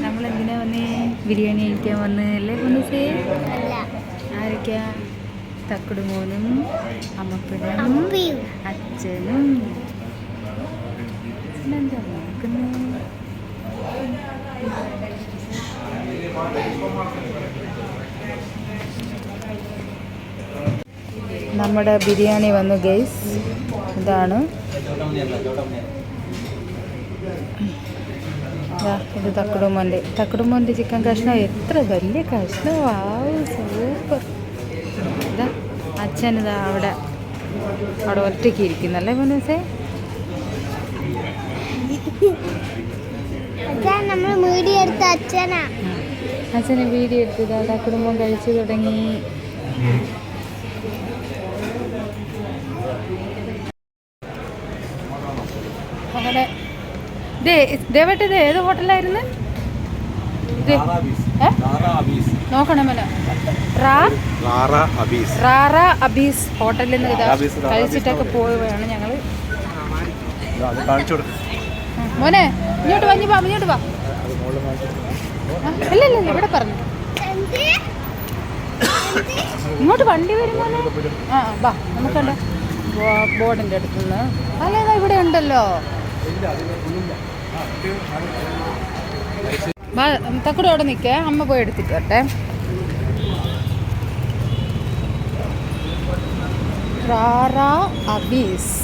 നമ്മളെന്തിനാ വന്നേ? ബിരിയാണി കഴിക്കാൻ വന്ന് അല്ലേ പൊന്നൂസേ? ആരൊക്കെയാ? തക്കുടുമോനും അമ്മപ്പനും അച്ഛനും. എന്താ നോക്കുന്നേ? നമ്മുടെ ബിരിയാണി വന്നു ഗൈസ്. ഇതാണ് ഇത് തക്കുടുമോൻ്റെ ചിക്കൻ കഷ്ണം. എത്ര വലിയ കഷ്ണം! വാവ്, സൂപ്പർ. ഇതാ അച്ഛനിതാ അവിടെ ഒറ്റയ്ക്ക് ഇരിക്കുന്നല്ലേ പൊന്നൂസേ? അച്ഛനെ വീഡിയോ എടുത്തതാ. തക്കുടുമോൻ കഴിച്ചു തുടങ്ങി. അങ്ങനെ ദേവട്ടത് ഏത് ഹോട്ടലായിരുന്നു? നോക്കണമല്ലോ. റാറ അബീസ് ഹോട്ടലിൽ നിന്ന് ഇതാ കഴിച്ചിട്ടൊക്കെ പോവുകയാണ് ഞങ്ങൾ. മോനെ ഇങ്ങോട്ട് വഞ്ഞു പാ, ഇങ്ങോട്ട് പാ. അല്ല ഇവിടെ പറഞ്ഞു ഇങ്ങോട്ട് വണ്ടി വരുമോനെ. ആ വാ, നമുക്കുണ്ട് ബോർഡിൻ്റെ അടുത്തുനിന്ന്. അല്ലേതാ ഇവിടെ ഉണ്ടല്ലോ. തക്കുട അവിടെ നിൽക്കേ, അമ്മ പോയി എടുത്തിട്ട് വരട്ടെ. റാറ അബീസ്.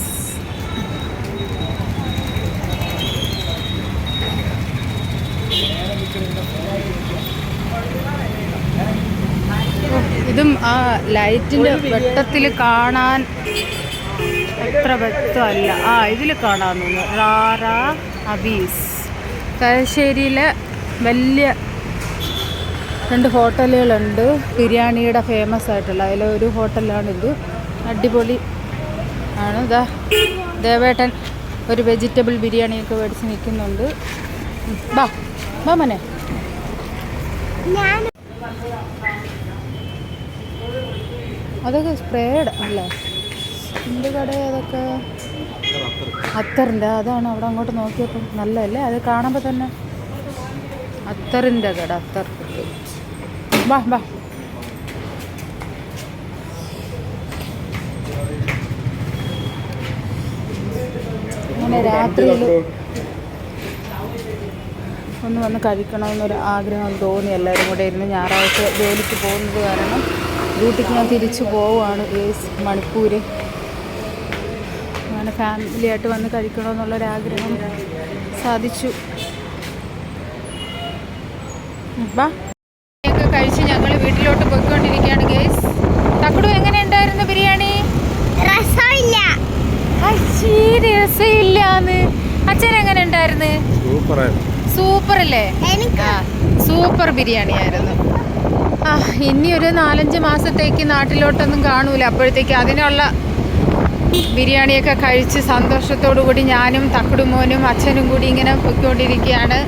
ഇതും ആ ലൈറ്റിൻ്റെ വെട്ടത്തിൽ കാണാൻ അത്ര വ്യക്തമല്ല. ഇതിൽ കാണാമെന്ന്. റാറ അബീസ് തലശ്ശേരിയിലെ വലിയ 2 ഹോട്ടലുകളുണ്ട് ബിരിയാണിയുടെ ഫേമസ് ആയിട്ടുള്ള. അതിലൊരു ഹോട്ടലാണിത്. അടിപൊളി ആണ്. ഇതാ ദേവേട്ടൻ ഒരു വെജിറ്റബിൾ ബിരിയാണിയൊക്കെ മേടിച്ച് നിൽക്കുന്നുണ്ട്. ബാ ബാ മോനെ. അതൊക്കെ സ്പ്രേഡ് അല്ലേ? എന്ത് കടയാണ് അതൊക്കെ? അത്തറിൻ്റെ. അതാണ് അവിടെ അങ്ങോട്ട് നോക്കിയപ്പോൾ നല്ലതല്ലേ? അത് കാണുമ്പോൾ തന്നെ അത്തറിൻ്റെ കട. അത്തർ. വാ വാ. അങ്ങനെ രാത്രിയിൽ ഒന്ന് വന്ന് കഴിക്കണമെന്നൊരു ആഗ്രഹം തോന്നി. എല്ലാവരും കൂടെ ഇരുന്ന് ഞായറാഴ്ച ജോലിക്ക് പോകുന്നത് കാരണം ഡ്യൂട്ടിക്ക് ഞാൻ തിരിച്ചു പോവുകയാണ് മണിപ്പൂർ. അങ്ങനെ ഫാമിലിയായിട്ട് വന്ന് കഴിക്കണമെന്നുള്ളൊരാഗ്രഹം സാധിച്ചു. ബാ. ഒക്കെ കഴിച്ച് ഞങ്ങൾ വീട്ടിലോട്ട് പോയിക്കൊണ്ടിരിക്കുകയാണ് ഗേസ്. തക്കുടു എങ്ങനെ ഉണ്ടായിരുന്നു ബിരിയാണി? രസമില്ലാന്ന്. അച്ഛൻ എങ്ങനെ ഉണ്ടായിരുന്നു? സൂപ്പർ അല്ലേ? സൂപ്പർ ബിരിയാണി ആയിരുന്നു. ഇനി ഒരു 4-5 മാസത്തേക്ക് നാട്ടിലോട്ടൊന്നും കാണൂല. അപ്പോഴത്തേക്ക് അതിനുള്ള ബിരിയാണിയൊക്കെ കഴിച്ച് സന്തോഷത്തോടു കൂടി ഞാനും തക്കുടുമോനും അച്ഛനും കൂടി ഇങ്ങനെ പൊയ്ക്കൊണ്ടിരിക്കുകയാണ്.